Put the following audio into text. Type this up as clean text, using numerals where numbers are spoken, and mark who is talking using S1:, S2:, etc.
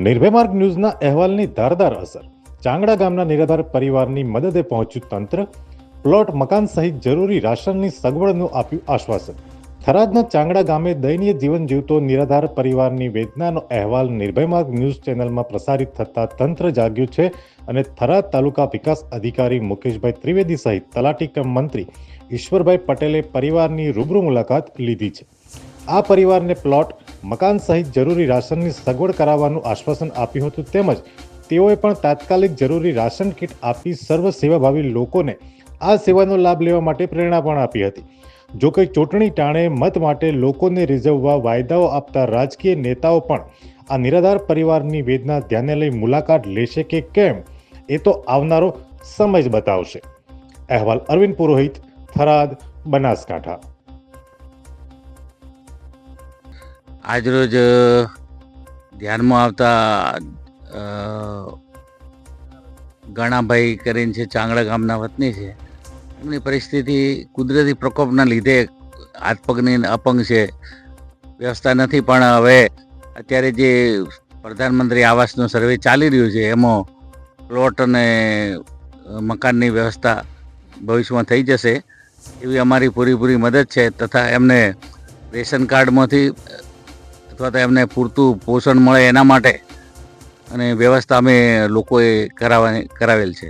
S1: નિર્ભય માર્ગ ન્યૂઝના અહેવાલની ધારદાર અસર. ચાંગડા ગામના નિરાધાર પરિવારની મદદે પહોંચ્યું તંત્ર. પ્લોટ મકાન સહિત જરૂરી રાશનની સગવડનું આપ્યું આશ્વાસન. થરાદના ચાંગડા ગામે દયનીય જીવન જીવતો નિરાધાર પરિવારની વેદનાનો અહેવાલ નિર્ભય માર્ગ ન્યૂઝ ચેનલમાં પ્રસારિત થતા તંત્ર જાગ્યું છે અને થરાદ તાલુકા વિકાસ અધિકારી મુકેશભાઈ ત્રિવેદી સહિત તલાટી કમ મંત્રી ઈશ્વરભાઈ પટેલે પરિવારની રૂબરૂ મુલાકાત લીધી છે. આ પરિવારને પ્લોટ મકાન સહિત જરૂરી રાશનની સગવડ કરાવવાનું આશ્વાસન આપ્યું હતું. તેમજ તેઓએ પણ તાત્કાલિક જરૂરી રાશન કીટ આપી સર્વ સેવાભાવી લોકોને આ સેવાનો લાભ લેવા માટે પ્રેરણા પણ આપી હતી. જો કે ચૂંટણી ટાણે મત માટે લોકોને રીઝવવા વાયદાઓ આપતા રાજકીય નેતાઓ પણ આ નિરાધાર પરિવારની વેદના ધ્યાને લઈ મુલાકાત લેશે કે કેમ, એ તો આવનારો સમય જ બતાવશે. અહેવાલ અરવિંદ પુરોહિત, થરાદ, બનાસકાંઠા.
S2: આજરોજ ધ્યાનમાં આવતા ગણાભાઈ કરીને છે, ચાંગડા ગામના વતની છે. એમની પરિસ્થિતિ કુદરતી પ્રકોપના લીધે હાથ પગની અપંગ છે, વ્યવસ્થા નથી. પણ હવે અત્યારે જે પ્રધાનમંત્રી આવાસનો સર્વે ચાલી રહ્યું છે એમાં પ્લોટ અને મકાનની વ્યવસ્થા ભવિષ્યમાં થઈ જશે એવી અમારી પૂરી મદદ છે. તથા એમને રેશન કાર્ડમાંથી અથવા તો એમને પૂરતું પોષણ મળે એના માટે અને વ્યવસ્થા અમે લોકોએ કરાવેલ છે.